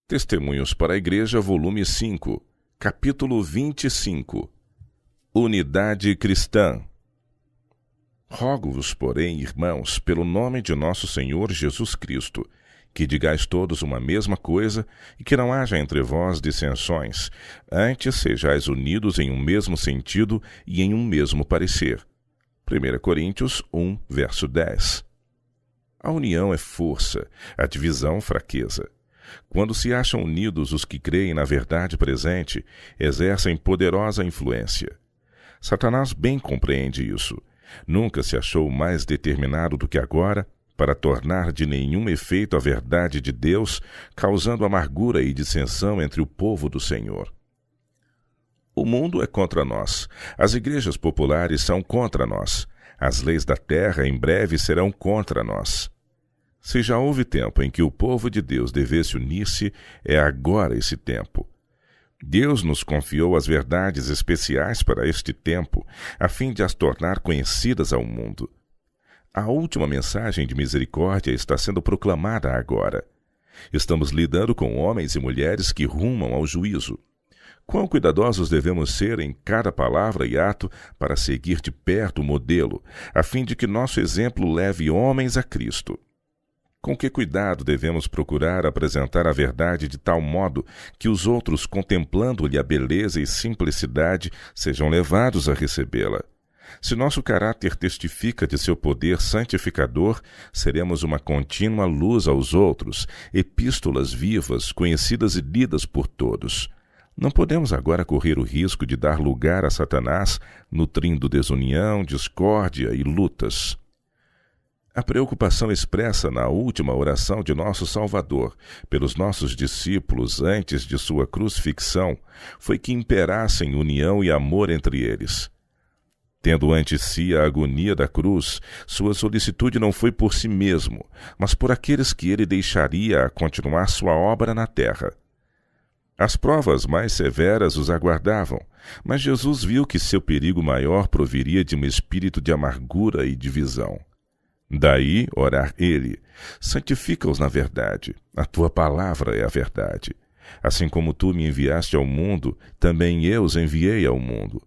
Testemunhos para a Igreja, volume 5, capítulo 25. Unidade cristã. Rogo-vos, porém, irmãos, pelo nome de nosso Senhor Jesus Cristo, que digais todos uma mesma coisa e que não haja entre vós dissensões, antes sejais unidos em um mesmo sentido e em um mesmo parecer. 1 Coríntios 1, verso 10. A união é força, a divisão fraqueza. Quando se acham unidos os que creem na verdade presente, exercem poderosa influência. Satanás bem compreende isso. Nunca se achou mais determinado do que agora para tornar de nenhum efeito a verdade de Deus, causando amargura e dissensão entre o povo do Senhor. O mundo é contra nós. As igrejas populares são contra nós. As leis da terra em breve serão contra nós. Se já houve tempo em que o povo de Deus devesse unir-se, é agora esse tempo. Deus nos confiou as verdades especiais para este tempo, a fim de as tornar conhecidas ao mundo. A última mensagem de misericórdia está sendo proclamada agora. Estamos lidando com homens e mulheres que rumam ao juízo. Quão cuidadosos devemos ser em cada palavra e ato para seguir de perto o modelo, a fim de que nosso exemplo leve homens a Cristo. Com que cuidado devemos procurar apresentar a verdade de tal modo que os outros, contemplando-lhe a beleza e simplicidade, sejam levados a recebê-la. Se nosso caráter testifica de seu poder santificador, seremos uma contínua luz aos outros, epístolas vivas, conhecidas e lidas por todos. Não podemos agora correr o risco de dar lugar a Satanás, nutrindo desunião, discórdia e lutas. A preocupação expressa na última oração de nosso Salvador pelos nossos discípulos antes de sua crucifixão foi que imperassem união e amor entre eles. Tendo ante si a agonia da cruz, sua solicitude não foi por si mesmo, mas por aqueles que ele deixaria a continuar sua obra na terra. As provas mais severas os aguardavam, mas Jesus viu que seu perigo maior proviria de um espírito de amargura e divisão. Daí orar ele: santifica-os na verdade, a tua palavra é a verdade. Assim como tu me enviaste ao mundo, também eu os enviei ao mundo.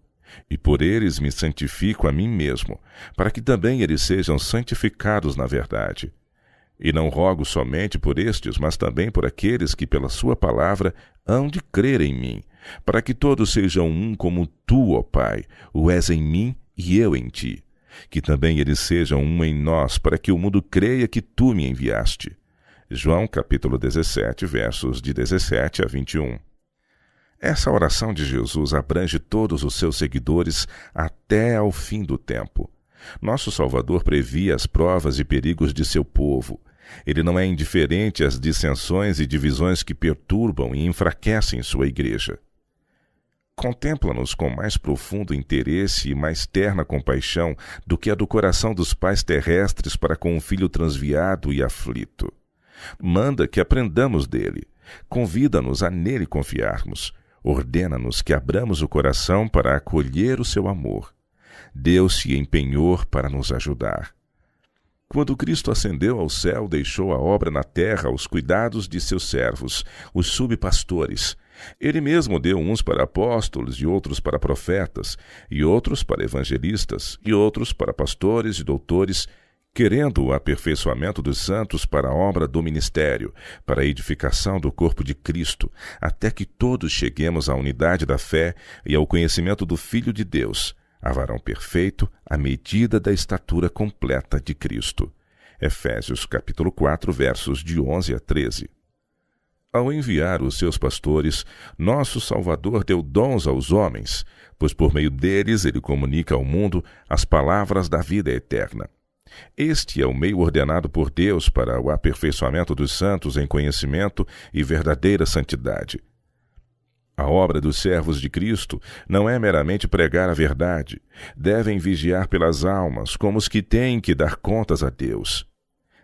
E por eles me santifico a mim mesmo, para que também eles sejam santificados na verdade. E não rogo somente por estes, mas também por aqueles que pela sua palavra hão de crer em mim, para que todos sejam um como tu, ó Pai, o és em mim e eu em ti. Que também eles sejam um em nós, para que o mundo creia que tu me enviaste. João capítulo 17, versos de 17 a 21. Essa oração de Jesus abrange todos os seus seguidores até ao fim do tempo. Nosso Salvador previa as provas e perigos de seu povo. Ele não é indiferente às dissensões e divisões que perturbam e enfraquecem sua igreja. Contempla-nos com mais profundo interesse e mais terna compaixão do que a do coração dos pais terrestres para com um filho transviado e aflito. Manda que aprendamos dele. Convida-nos a nele confiarmos. Ordena-nos que abramos o coração para acolher o seu amor. Deus se empenhou para nos ajudar. Quando Cristo ascendeu ao céu, deixou a obra na terra aos cuidados de seus servos, os subpastores. Ele mesmo deu uns para apóstolos, e outros para profetas, e outros para evangelistas, e outros para pastores e doutores, querendo o aperfeiçoamento dos santos para a obra do ministério, para a edificação do corpo de Cristo, até que todos cheguemos à unidade da fé e ao conhecimento do Filho de Deus, a varão perfeito, à medida da estatura completa de Cristo. Efésios capítulo 4, versos de 11 a 13. Ao enviar os seus pastores, nosso Salvador deu dons aos homens, pois por meio deles ele comunica ao mundo as palavras da vida eterna. Este é o meio ordenado por Deus para o aperfeiçoamento dos santos em conhecimento e verdadeira santidade. A obra dos servos de Cristo não é meramente pregar a verdade. Devem vigiar pelas almas, como os que têm que dar contas a Deus.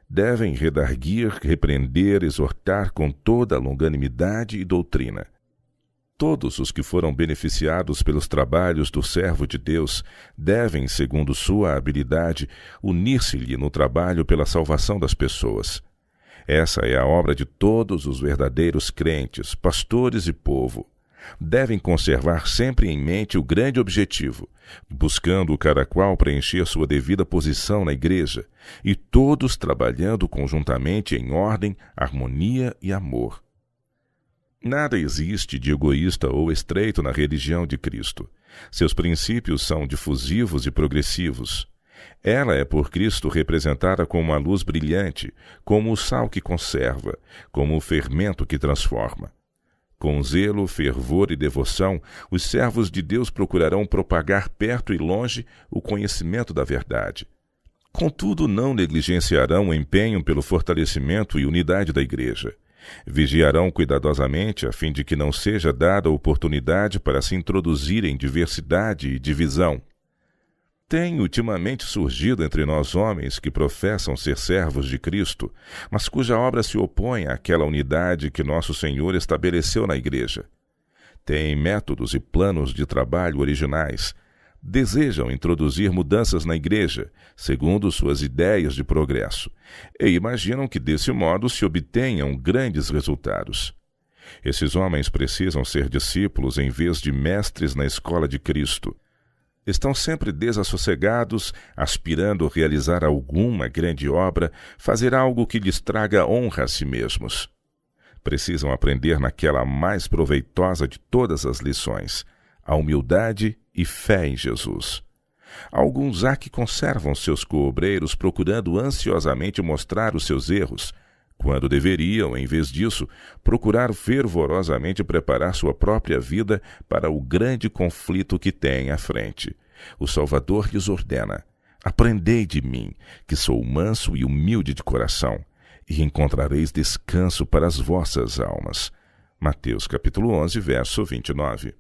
Devem redarguir, repreender, exortar com toda a longanimidade e doutrina. Todos os que foram beneficiados pelos trabalhos do servo de Deus devem, segundo sua habilidade, unir-se-lhe no trabalho pela salvação das pessoas. Essa é a obra de todos os verdadeiros crentes, pastores e povo. Devem conservar sempre em mente o grande objetivo, buscando cada qual preencher sua devida posição na igreja, e todos trabalhando conjuntamente em ordem, harmonia e amor. Nada existe de egoísta ou estreito na religião de Cristo. Seus princípios são difusivos e progressivos. Ela é por Cristo representada como a luz brilhante, como o sal que conserva, como o fermento que transforma. Com zelo, fervor e devoção, os servos de Deus procurarão propagar perto e longe o conhecimento da verdade. Contudo, não negligenciarão o empenho pelo fortalecimento e unidade da Igreja. Vigiarão cuidadosamente a fim de que não seja dada oportunidade para se introduzirem diversidade e divisão. Tem ultimamente surgido entre nós homens que professam ser servos de Cristo, mas cuja obra se opõe àquela unidade que nosso Senhor estabeleceu na Igreja. Têm métodos e planos de trabalho originais. Desejam introduzir mudanças na Igreja, segundo suas ideias de progresso, e imaginam que desse modo se obtenham grandes resultados. Esses homens precisam ser discípulos em vez de mestres na escola de Cristo. Estão sempre desassossegados, aspirando a realizar alguma grande obra, fazer algo que lhes traga honra a si mesmos. Precisam aprender naquela mais proveitosa de todas as lições, a humildade e fé em Jesus. Alguns há que conservam seus coobreiros procurando ansiosamente mostrar os seus erros, quando deveriam, em vez disso, procurar fervorosamente preparar sua própria vida para o grande conflito que têm à frente. O Salvador lhes ordena: aprendei de mim, que sou manso e humilde de coração, e encontrareis descanso para as vossas almas. Mateus capítulo 11, verso 29.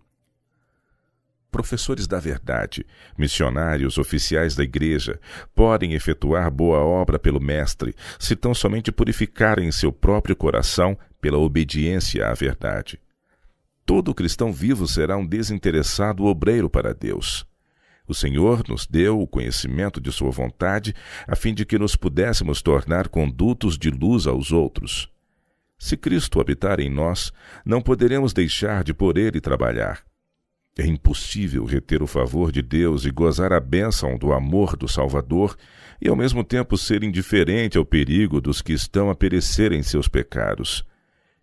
Professores da verdade, missionários oficiais da Igreja, podem efetuar boa obra pelo Mestre, se tão somente purificarem seu próprio coração pela obediência à verdade. Todo cristão vivo será um desinteressado obreiro para Deus. O Senhor nos deu o conhecimento de sua vontade, a fim de que nos pudéssemos tornar condutos de luz aos outros. Se Cristo habitar em nós, não poderemos deixar de por ele trabalhar. É impossível reter o favor de Deus e gozar a bênção do amor do Salvador e, ao mesmo tempo, ser indiferente ao perigo dos que estão a perecer em seus pecados.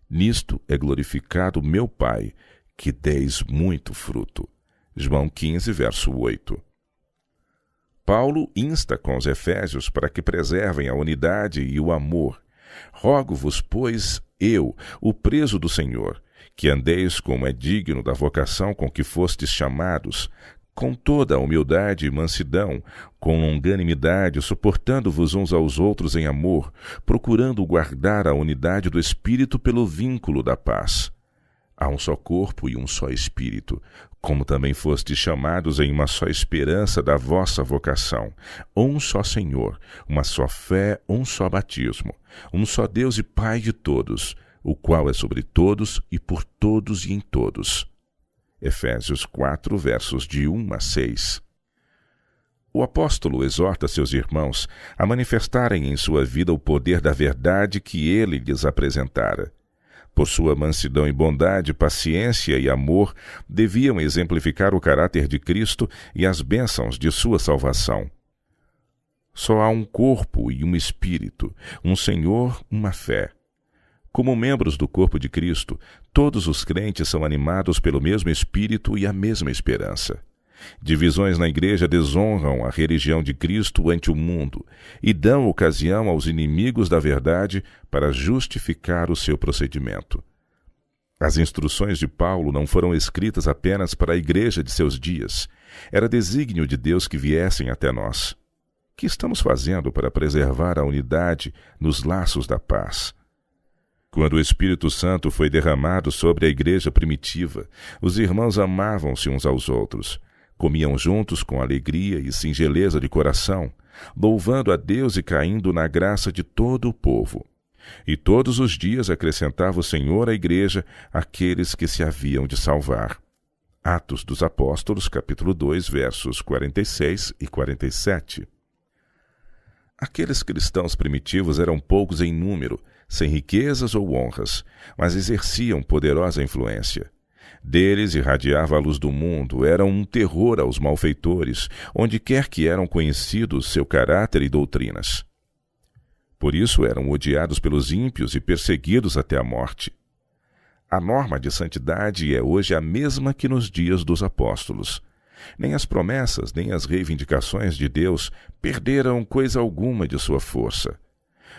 Nisto é glorificado meu Pai, que deis muito fruto. João 15, verso 8. Paulo insta com os efésios para que preservem a unidade e o amor. Rogo-vos, pois, eu, o preso do Senhor, que andeis como é digno da vocação com que fostes chamados, com toda a humildade e mansidão, com longanimidade, suportando-vos uns aos outros em amor, procurando guardar a unidade do Espírito pelo vínculo da paz. Há um só corpo e um só Espírito, como também fostes chamados em uma só esperança da vossa vocação, um só Senhor, uma só fé, um só batismo, um só Deus e Pai de todos, o qual é sobre todos e por todos e em todos. Efésios 4, versos de 1 a 6. O apóstolo exorta seus irmãos a manifestarem em sua vida o poder da verdade que ele lhes apresentara. Por sua mansidão e bondade, paciência e amor, deviam exemplificar o caráter de Cristo e as bênçãos de sua salvação. Só há um corpo e um espírito, um Senhor, uma fé. Como membros do corpo de Cristo, todos os crentes são animados pelo mesmo Espírito e a mesma esperança. Divisões na Igreja desonram a religião de Cristo ante o mundo e dão ocasião aos inimigos da verdade para justificar o seu procedimento. As instruções de Paulo não foram escritas apenas para a Igreja de seus dias. Era desígnio de Deus que viessem até nós. O que estamos fazendo para preservar a unidade nos laços da paz? Quando o Espírito Santo foi derramado sobre a igreja primitiva, os irmãos amavam-se uns aos outros, comiam juntos com alegria e singeleza de coração, louvando a Deus e caindo na graça de todo o povo. E todos os dias acrescentava o Senhor à igreja aqueles que se haviam de salvar. Atos dos Apóstolos, capítulo 2, versos 46 e 47. Aqueles cristãos primitivos eram poucos em número, sem riquezas ou honras, mas exerciam poderosa influência. Deles irradiava a luz do mundo, eram um terror aos malfeitores, onde quer que eram conhecidos seu caráter e doutrinas. Por isso eram odiados pelos ímpios e perseguidos até a morte. A norma de santidade é hoje a mesma que nos dias dos apóstolos. Nem as promessas, nem as reivindicações de Deus perderam coisa alguma de sua força.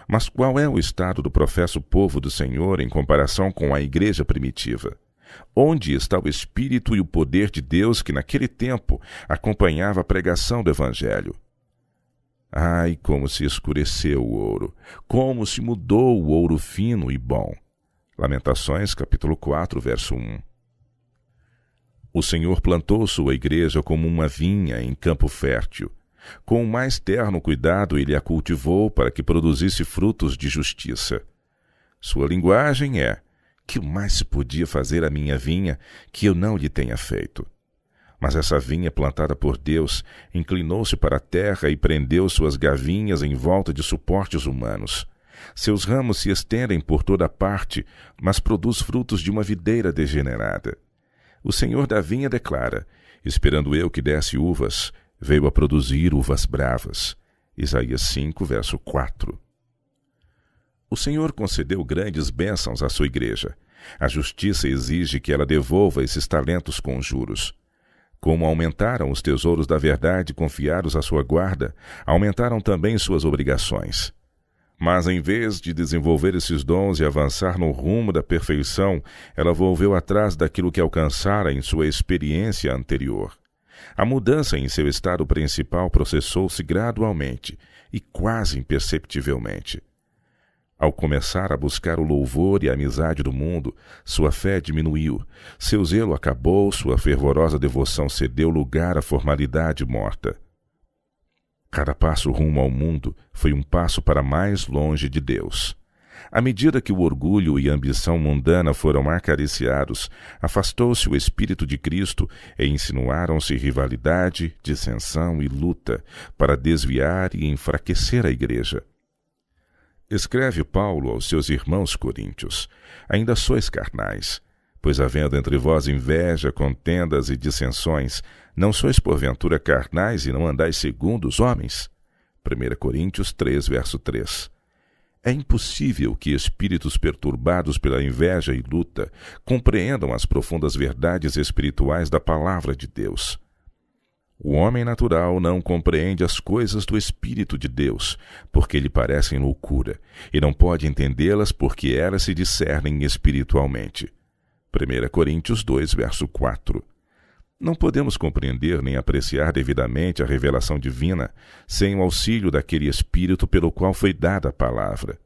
Mas qual é o estado do professo povo do Senhor em comparação com a igreja primitiva? Onde está o Espírito e o poder de Deus que naquele tempo acompanhava a pregação do Evangelho? Ai, como se escureceu o ouro! Como se mudou o ouro fino e bom! Lamentações, capítulo 4, verso 1. O Senhor plantou sua igreja como uma vinha em campo fértil. Com o mais terno cuidado ele a cultivou para que produzisse frutos de justiça. Sua linguagem é: que mais se podia fazer à minha vinha que eu não lhe tenha feito? Mas essa vinha plantada por Deus inclinou-se para a terra e prendeu suas gavinhas em volta de suportes humanos. Seus ramos se estendem por toda parte, mas produz frutos de uma videira degenerada. O Senhor da vinha declara: esperando eu que desse uvas, veio a produzir uvas bravas. Isaías 5, verso 4. O Senhor concedeu grandes bênçãos à sua igreja. A justiça exige que ela devolva esses talentos com juros. Como aumentaram os tesouros da verdade confiados à sua guarda, aumentaram também suas obrigações. Mas, em vez de desenvolver esses dons e avançar no rumo da perfeição, ela volveu atrás daquilo que alcançara em sua experiência anterior. A mudança em seu estado principal processou-se gradualmente e quase imperceptivelmente. Ao começar a buscar o louvor e a amizade do mundo, sua fé diminuiu, seu zelo acabou, sua fervorosa devoção cedeu lugar à formalidade morta. Cada passo rumo ao mundo foi um passo para mais longe de Deus. À medida que o orgulho e a ambição mundana foram acariciados, afastou-se o Espírito de Cristo e insinuaram-se rivalidade, dissensão e luta para desviar e enfraquecer a igreja. Escreve Paulo aos seus irmãos coríntios: ainda sois carnais, pois havendo entre vós inveja, contendas e dissensões, não sois porventura carnais e não andais segundo os homens? 1 Coríntios 3, verso 3. É impossível que espíritos perturbados pela inveja e luta compreendam as profundas verdades espirituais da palavra de Deus. O homem natural não compreende as coisas do Espírito de Deus, porque lhe parecem loucura, e não pode entendê-las porque elas se discernem espiritualmente. 1 Coríntios 2, verso 4. Não podemos compreender nem apreciar devidamente a revelação divina sem o auxílio daquele Espírito pelo qual foi dada a palavra.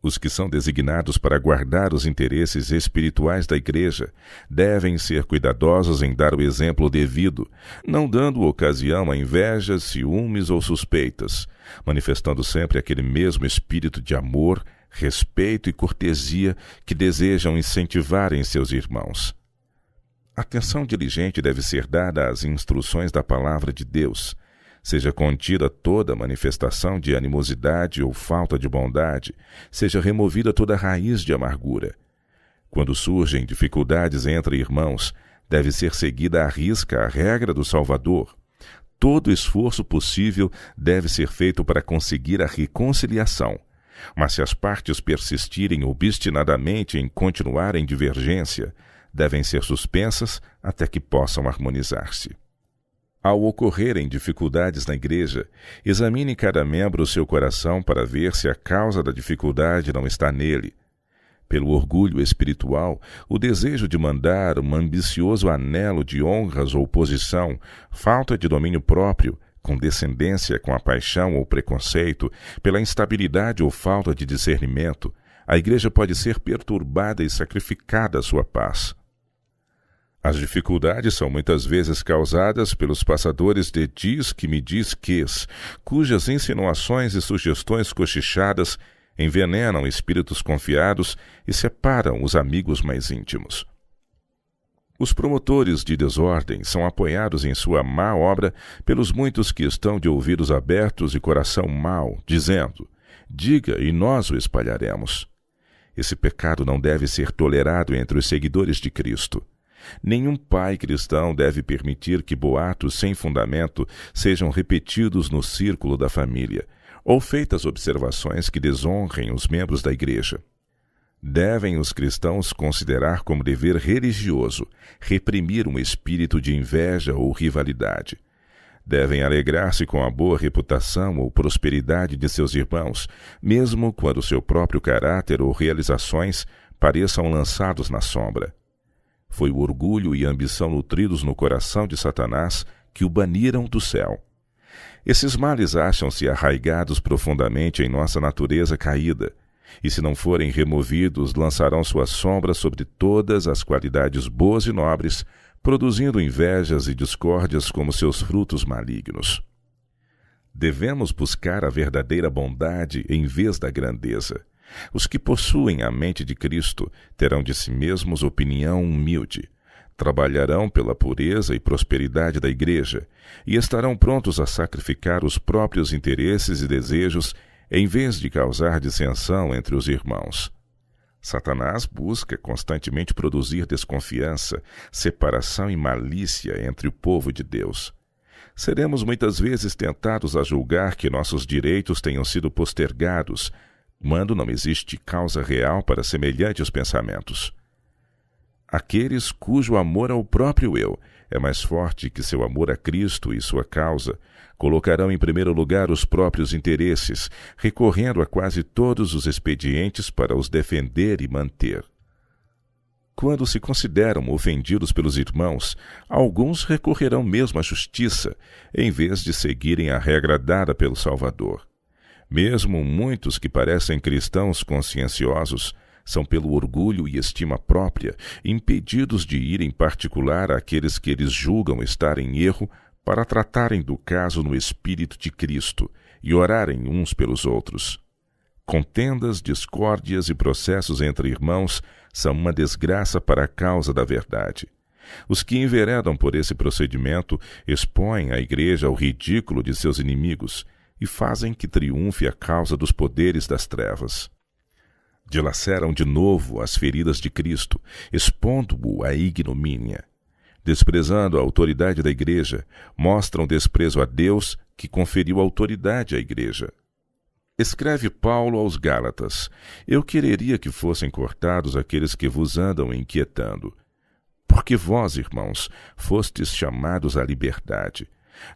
Os que são designados para guardar os interesses espirituais da igreja devem ser cuidadosos em dar o exemplo devido, não dando ocasião a invejas, ciúmes ou suspeitas, manifestando sempre aquele mesmo espírito de amor, respeito e cortesia que desejam incentivar em seus irmãos. Atenção diligente deve ser dada às instruções da palavra de Deus. Seja contida toda manifestação de animosidade ou falta de bondade, seja removida toda raiz de amargura. Quando surgem dificuldades entre irmãos, deve ser seguida à risca a regra do Salvador. Todo esforço possível deve ser feito para conseguir a reconciliação. Mas se as partes persistirem obstinadamente em continuar em divergência, devem ser suspensas até que possam harmonizar-se. Ao ocorrerem dificuldades na igreja, examine cada membro o seu coração para ver se a causa da dificuldade não está nele. Pelo orgulho espiritual, o desejo de mandar, um ambicioso anelo de honras ou posição, falta de domínio próprio, condescendência com a paixão ou preconceito, pela instabilidade ou falta de discernimento, a igreja pode ser perturbada e sacrificada à sua paz. As dificuldades são muitas vezes causadas pelos passadores de diz que me diz quês, cujas insinuações e sugestões cochichadas envenenam espíritos confiados e separam os amigos mais íntimos. Os promotores de desordem são apoiados em sua má obra pelos muitos que estão de ouvidos abertos e coração mau, dizendo: diga e nós o espalharemos. Esse pecado não deve ser tolerado entre os seguidores de Cristo. Nenhum pai cristão deve permitir que boatos sem fundamento sejam repetidos no círculo da família, ou feitas observações que desonrem os membros da igreja. Devem os cristãos considerar como dever religioso reprimir um espírito de inveja ou rivalidade. Devem alegrar-se com a boa reputação ou prosperidade de seus irmãos, mesmo quando seu próprio caráter ou realizações pareçam lançados na sombra. Foi o orgulho e a ambição nutridos no coração de Satanás que o baniram do céu. Esses males acham-se arraigados profundamente em nossa natureza caída, e se não forem removidos, lançarão sua sombra sobre todas as qualidades boas e nobres, produzindo invejas e discórdias como seus frutos malignos. Devemos buscar a verdadeira bondade em vez da grandeza. Os que possuem a mente de Cristo terão de si mesmos opinião humilde, trabalharão pela pureza e prosperidade da igreja e estarão prontos a sacrificar os próprios interesses e desejos em vez de causar dissensão entre os irmãos. Satanás busca constantemente produzir desconfiança, separação e malícia entre o povo de Deus. Seremos muitas vezes tentados a julgar que nossos direitos tenham sido postergados, quando não existe causa real para semelhantes pensamentos. Aqueles cujo amor ao próprio eu é mais forte que seu amor a Cristo e sua causa, colocarão em primeiro lugar os próprios interesses, recorrendo a quase todos os expedientes para os defender e manter. Quando se consideram ofendidos pelos irmãos, alguns recorrerão mesmo à justiça, em vez de seguirem a regra dada pelo Salvador. Mesmo muitos que parecem cristãos conscienciosos, são pelo orgulho e estima própria impedidos de ir em particular àqueles que eles julgam estar em erro para tratarem do caso no Espírito de Cristo e orarem uns pelos outros. Contendas, discórdias e processos entre irmãos são uma desgraça para a causa da verdade. Os que enveredam por esse procedimento expõem a igreja ao ridículo de seus inimigos e fazem que triunfe a causa dos poderes das trevas. Dilaceram de novo as feridas de Cristo, expondo-o à ignomínia. Desprezando a autoridade da igreja, mostram desprezo a Deus, que conferiu autoridade à igreja. Escreve Paulo aos Gálatas: eu quereria que fossem cortados aqueles que vos andam inquietando. Porque vós, irmãos, fostes chamados à liberdade.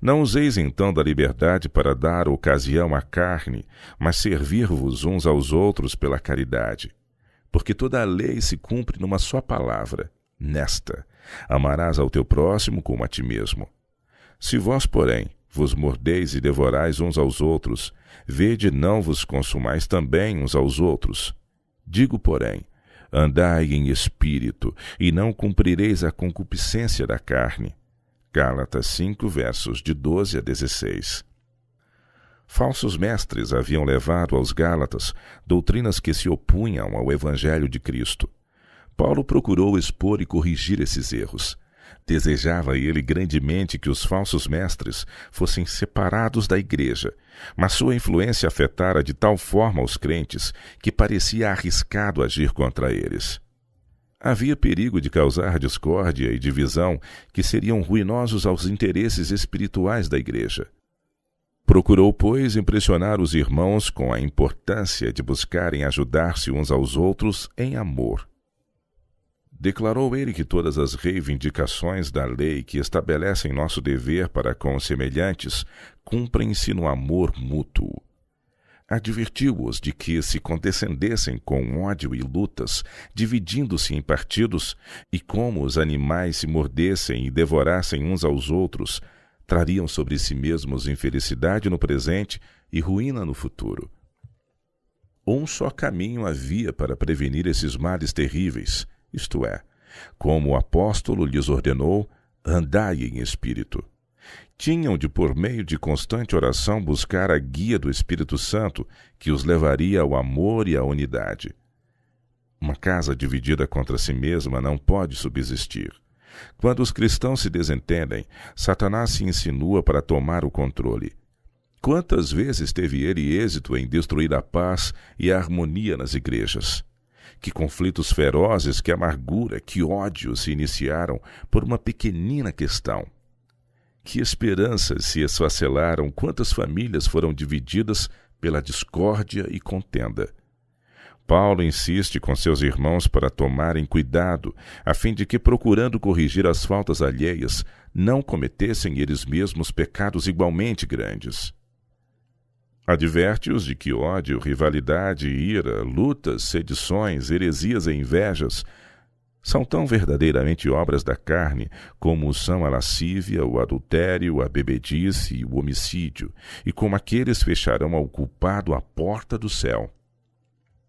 Não useis então da liberdade para dar ocasião à carne, mas servir-vos uns aos outros pela caridade. Porque toda a lei se cumpre numa só palavra, nesta: amarás ao teu próximo como a ti mesmo. Se vós, porém, vos mordeis e devorais uns aos outros, vede não vos consumais também uns aos outros. Digo, porém, andai em espírito, e não cumprireis a concupiscência da carne. Gálatas 5, versos de 12 a 16. Falsos mestres haviam levado aos Gálatas doutrinas que se opunham ao Evangelho de Cristo. Paulo procurou expor e corrigir esses erros. Desejava ele grandemente que os falsos mestres fossem separados da igreja, mas sua influência afetara de tal forma os crentes que parecia arriscado agir contra eles. Havia perigo de causar discórdia e divisão que seriam ruinosos aos interesses espirituais da igreja. Procurou, pois, impressionar os irmãos com a importância de buscarem ajudar-se uns aos outros em amor. Declarou ele que todas as reivindicações da lei que estabelecem nosso dever para com os semelhantes cumprem-se no amor mútuo. Advertiu-os de que, se condescendessem com ódio e lutas, dividindo-se em partidos, e como os animais se mordessem e devorassem uns aos outros, trariam sobre si mesmos infelicidade no presente e ruína no futuro. Um só caminho havia para prevenir esses males terríveis, isto é, como o apóstolo lhes ordenou, andai em espírito. Tinham de, por meio de constante oração, buscar a guia do Espírito Santo, que os levaria ao amor e à unidade. Uma casa dividida contra si mesma não pode subsistir. Quando os cristãos se desentendem, Satanás se insinua para tomar o controle. Quantas vezes teve ele êxito em destruir a paz e a harmonia nas igrejas? Que conflitos ferozes, que amargura, que ódio se iniciaram por uma pequenina questão. Que esperanças se esfacelaram, quantas famílias foram divididas pela discórdia e contenda. Paulo insiste com seus irmãos para tomarem cuidado, a fim de que, procurando corrigir as faltas alheias, não cometessem eles mesmos pecados igualmente grandes. Adverte-os de que ódio, rivalidade, ira, lutas, sedições, heresias e invejas são tão verdadeiramente obras da carne como são a lascívia, o adultério, a bebedice e o homicídio, e como aqueles fecharão ao culpado a porta do céu.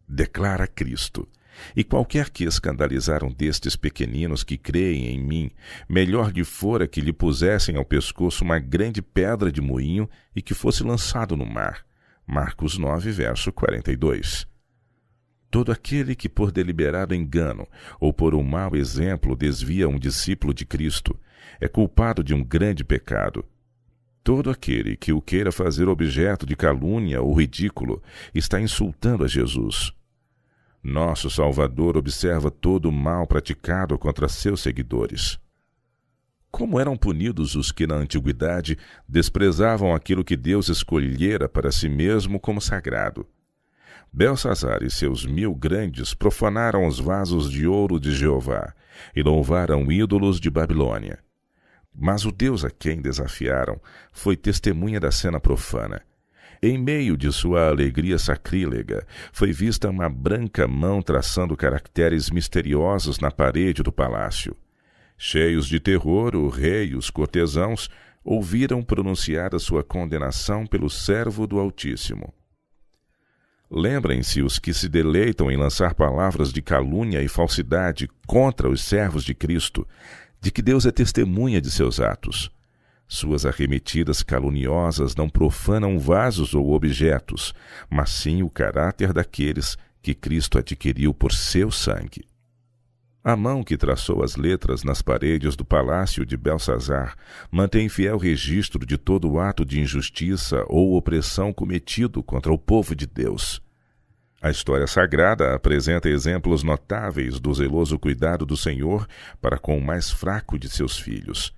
Declara Cristo: e qualquer que escandalizar um destes pequeninos que creem em mim, melhor lhe fora que lhe pusessem ao pescoço uma grande pedra de moinho e que fosse lançado no mar. Marcos 9, verso 42. Todo aquele que por deliberado engano ou por um mau exemplo desvia um discípulo de Cristo é culpado de um grande pecado. Todo aquele que o queira fazer objeto de calúnia ou ridículo está insultando a Jesus. Nosso Salvador observa todo o mal praticado contra seus seguidores. Como eram punidos os que na antiguidade desprezavam aquilo que Deus escolhera para si mesmo como sagrado? Belsazar e seus 1000 grandes profanaram os vasos de ouro de Jeová e louvaram ídolos de Babilônia. Mas o Deus a quem desafiaram foi testemunha da cena profana. Em meio de sua alegria sacrílega, foi vista uma branca mão traçando caracteres misteriosos na parede do palácio. Cheios de terror, o rei e os cortesãos ouviram pronunciar a sua condenação pelo servo do Altíssimo. Lembrem-se os que se deleitam em lançar palavras de calúnia e falsidade contra os servos de Cristo, de que Deus é testemunha de seus atos. Suas arremetidas caluniosas não profanam vasos ou objetos, mas sim o caráter daqueles que Cristo adquiriu por seu sangue. A mão que traçou as letras nas paredes do palácio de Belsazar mantém fiel registro de todo o ato de injustiça ou opressão cometido contra o povo de Deus. A história sagrada apresenta exemplos notáveis do zeloso cuidado do Senhor para com o mais fraco de seus filhos.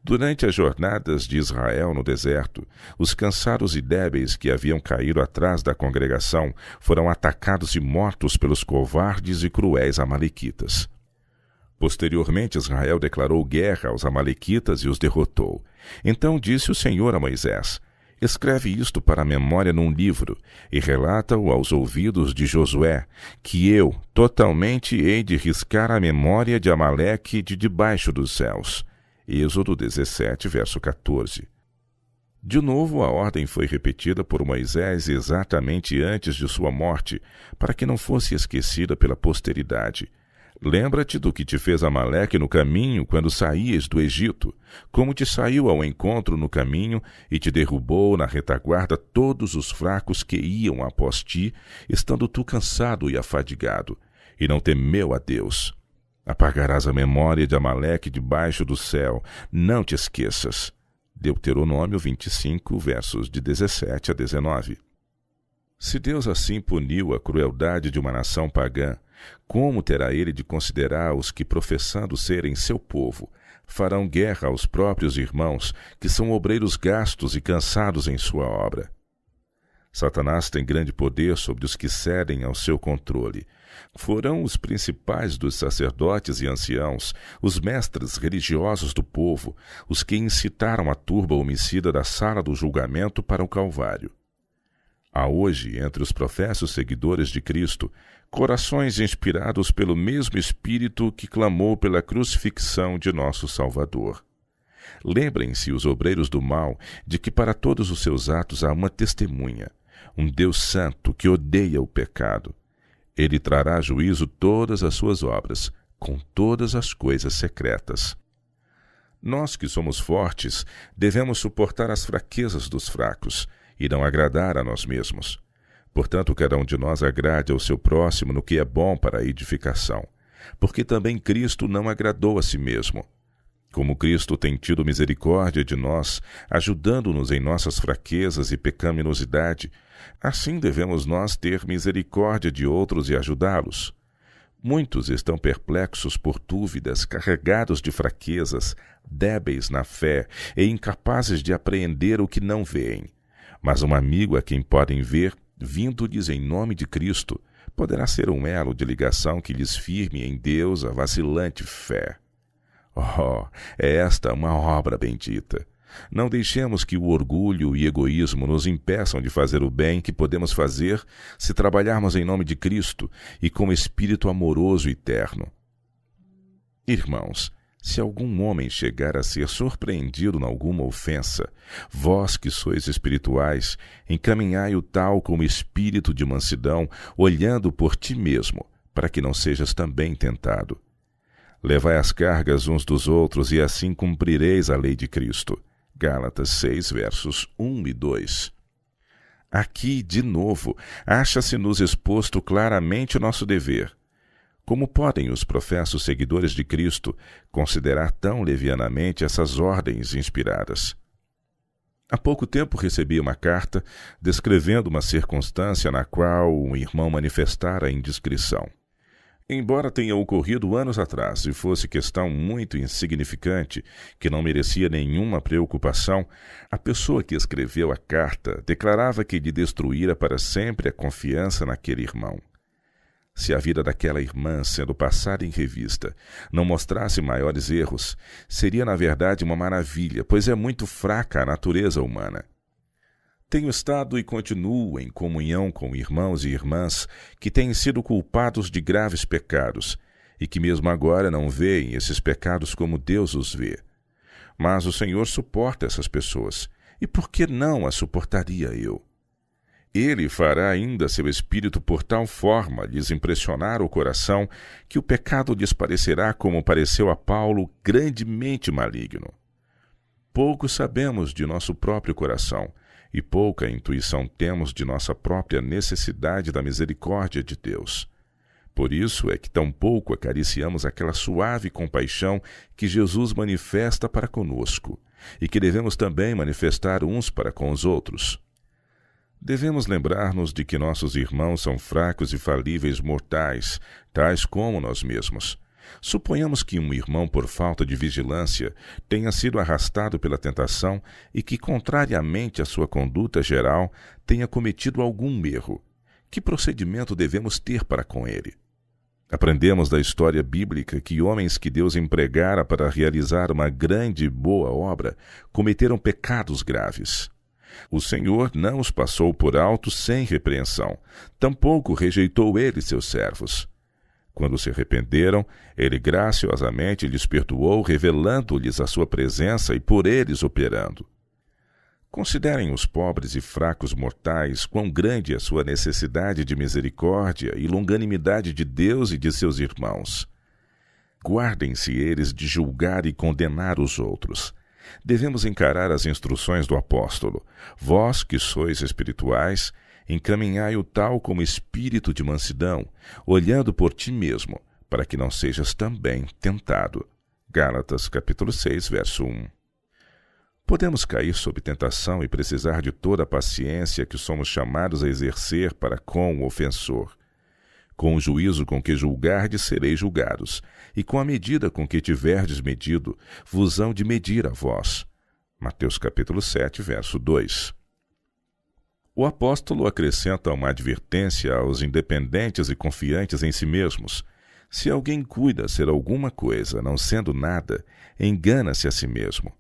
Durante as jornadas de Israel no deserto, os cansados e débeis que haviam caído atrás da congregação foram atacados e mortos pelos covardes e cruéis amalequitas. Posteriormente, Israel declarou guerra aos amalequitas e os derrotou. Então disse o Senhor a Moisés: escreve isto para a memória num livro e relata-o aos ouvidos de Josué, que eu totalmente hei de riscar a memória de Amaleque de debaixo dos céus. Êxodo 17, verso 14. De novo, a ordem foi repetida por Moisés exatamente antes de sua morte, para que não fosse esquecida pela posteridade. Lembra-te do que te fez Amaleque no caminho quando saías do Egito, como te saiu ao encontro no caminho e te derrubou na retaguarda todos os fracos que iam após ti, estando tu cansado e afadigado, e não temeu a Deus. Apagarás a memória de Amaleque debaixo do céu, não te esqueças. Deuteronômio 25, versos de 17 a 19. Se Deus assim puniu a crueldade de uma nação pagã, como terá ele de considerar os que, professando serem seu povo, farão guerra aos próprios irmãos, que são obreiros gastos e cansados em sua obra? Satanás tem grande poder sobre os que cedem ao seu controle. Foram os principais dos sacerdotes e anciãos, os mestres religiosos do povo, os que incitaram a turba homicida da sala do julgamento para o Calvário. Há hoje, entre os professos seguidores de Cristo, corações inspirados pelo mesmo Espírito que clamou pela crucifixão de nosso Salvador. Lembrem-se, os obreiros do mal, de que para todos os seus atos há uma testemunha, um Deus santo que odeia o pecado. Ele trará a juízo todas as suas obras, com todas as coisas secretas. Nós que somos fortes, devemos suportar as fraquezas dos fracos, e não agradar a nós mesmos. Portanto, cada um de nós agrade ao seu próximo no que é bom para a edificação, porque também Cristo não agradou a si mesmo, como Cristo tem tido misericórdia de nós, ajudando-nos em nossas fraquezas e pecaminosidade, assim devemos nós ter misericórdia de outros e ajudá-los. Muitos estão perplexos por dúvidas, carregados de fraquezas, débeis na fé e incapazes de apreender o que não veem. Mas um amigo a quem podem ver, vindo-lhes em nome de Cristo, poderá ser um elo de ligação que lhes firme em Deus a vacilante fé. Oh, é esta uma obra bendita! Não deixemos que o orgulho e egoísmo nos impeçam de fazer o bem que podemos fazer se trabalharmos em nome de Cristo e com espírito amoroso e terno. Irmãos, se algum homem chegar a ser surpreendido em alguma ofensa, vós que sois espirituais, encaminhai o tal com espírito de mansidão, olhando por ti mesmo, para que não sejas também tentado. Levai as cargas uns dos outros e assim cumprireis a lei de Cristo. Gálatas 6, versos 1 e 2. Aqui, de novo, acha-se-nos exposto claramente o nosso dever. Como podem os professos seguidores de Cristo considerar tão levianamente essas ordens inspiradas? Há pouco tempo recebi uma carta descrevendo uma circunstância na qual um irmão manifestara indiscrição. Embora tenha ocorrido anos atrás e fosse questão muito insignificante, que não merecia nenhuma preocupação, a pessoa que escreveu a carta declarava que lhe destruíra para sempre a confiança naquele irmão. Se a vida daquela irmã, sendo passada em revista, não mostrasse maiores erros, seria na verdade uma maravilha, pois é muito fraca a natureza humana. Tenho estado e continuo em comunhão com irmãos e irmãs que têm sido culpados de graves pecados e que mesmo agora não veem esses pecados como Deus os vê. Mas o Senhor suporta essas pessoas, e por que não a suportaria eu? Ele fará ainda seu espírito por tal forma lhes impressionar o coração que o pecado lhes parecerá, como pareceu a Paulo, grandemente maligno. Pouco sabemos de nosso próprio coração, e pouca intuição temos de nossa própria necessidade da misericórdia de Deus. Por isso é que tão pouco acariciamos aquela suave compaixão que Jesus manifesta para conosco, e que devemos também manifestar uns para com os outros. Devemos lembrar-nos de que nossos irmãos são fracos e falíveis mortais, tais como nós mesmos. Suponhamos que um irmão, por falta de vigilância, tenha sido arrastado pela tentação e que, contrariamente à sua conduta geral, tenha cometido algum erro. Que procedimento devemos ter para com ele? Aprendemos da história bíblica que homens que Deus empregara para realizar uma grande e boa obra cometeram pecados graves. O Senhor não os passou por alto sem repreensão, tampouco rejeitou ele seus servos. Quando se arrependeram, ele graciosamente lhes perdoou, revelando-lhes a sua presença e por eles operando. Considerem os pobres e fracos mortais quão grande é a sua necessidade de misericórdia e longanimidade de Deus e de seus irmãos. Guardem-se eles de julgar e condenar os outros. Devemos encarar as instruções do apóstolo. Vós que sois espirituais, encaminhai o tal como espírito de mansidão, olhando por ti mesmo, para que não sejas também tentado. Gálatas capítulo 6, verso 1. Podemos cair sob tentação e precisar de toda a paciência que somos chamados a exercer para com o ofensor. Com o juízo com que julgardes, sereis julgados, e com a medida com que tiverdes medido, vos hão de medir a vós. Mateus capítulo 7, verso 2. O apóstolo acrescenta uma advertência aos independentes e confiantes em si mesmos. Se alguém cuida ser alguma coisa, não sendo nada, engana-se a si mesmo.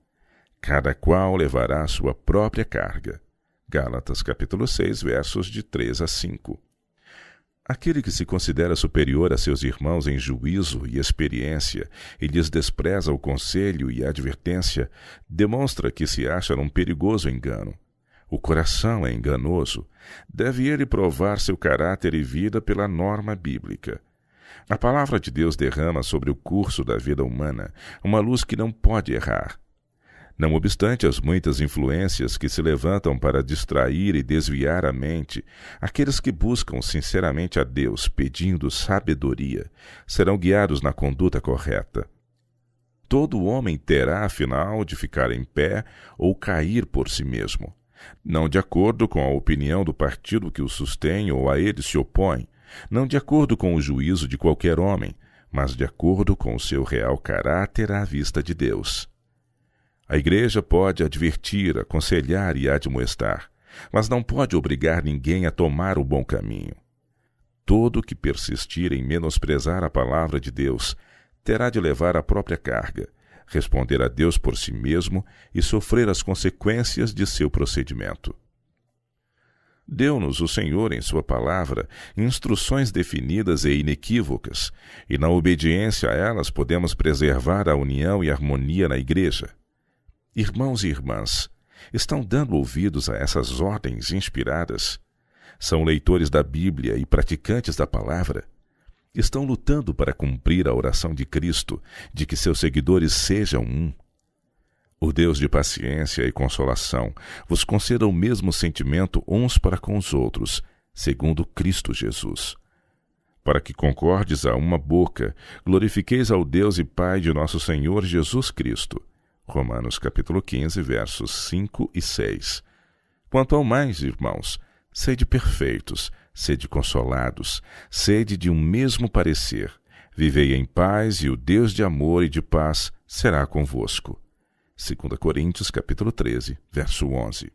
Cada qual levará a sua própria carga. Gálatas capítulo 6, versos de 3 a 5. Aquele que se considera superior a seus irmãos em juízo e experiência e lhes despreza o conselho e a advertência, demonstra que se acha num perigoso engano. O coração é enganoso. Deve ele provar seu caráter e vida pela norma bíblica. A palavra de Deus derrama sobre o curso da vida humana uma luz que não pode errar. Não obstante as muitas influências que se levantam para distrair e desviar a mente, aqueles que buscam sinceramente a Deus pedindo sabedoria serão guiados na conduta correta. Todo homem terá, afinal, de ficar em pé ou cair por si mesmo, não de acordo com a opinião do partido que o sustém ou a ele se opõe, não de acordo com o juízo de qualquer homem, mas de acordo com o seu real caráter à vista de Deus. A Igreja pode advertir, aconselhar e admoestar, mas não pode obrigar ninguém a tomar o bom caminho. Todo que persistir em menosprezar a palavra de Deus terá de levar a própria carga, responder a Deus por si mesmo e sofrer as consequências de seu procedimento. Deu-nos o Senhor, em sua palavra, instruções definidas e inequívocas, e na obediência a elas podemos preservar a união e harmonia na Igreja. Irmãos e irmãs, estão dando ouvidos a essas ordens inspiradas? São leitores da Bíblia e praticantes da palavra? Estão lutando para cumprir a oração de Cristo, de que seus seguidores sejam um? O Deus de paciência e consolação vos conceda o mesmo sentimento uns para com os outros, segundo Cristo Jesus. Para que concordes a uma boca, glorifiqueis ao Deus e Pai de nosso Senhor Jesus Cristo. Romanos capítulo 15, versos 5 e 6. Quanto ao mais, irmãos, sede perfeitos, sede consolados, sede de um mesmo parecer, vivei em paz e o Deus de amor e de paz será convosco. 2 Coríntios capítulo 13, verso 11.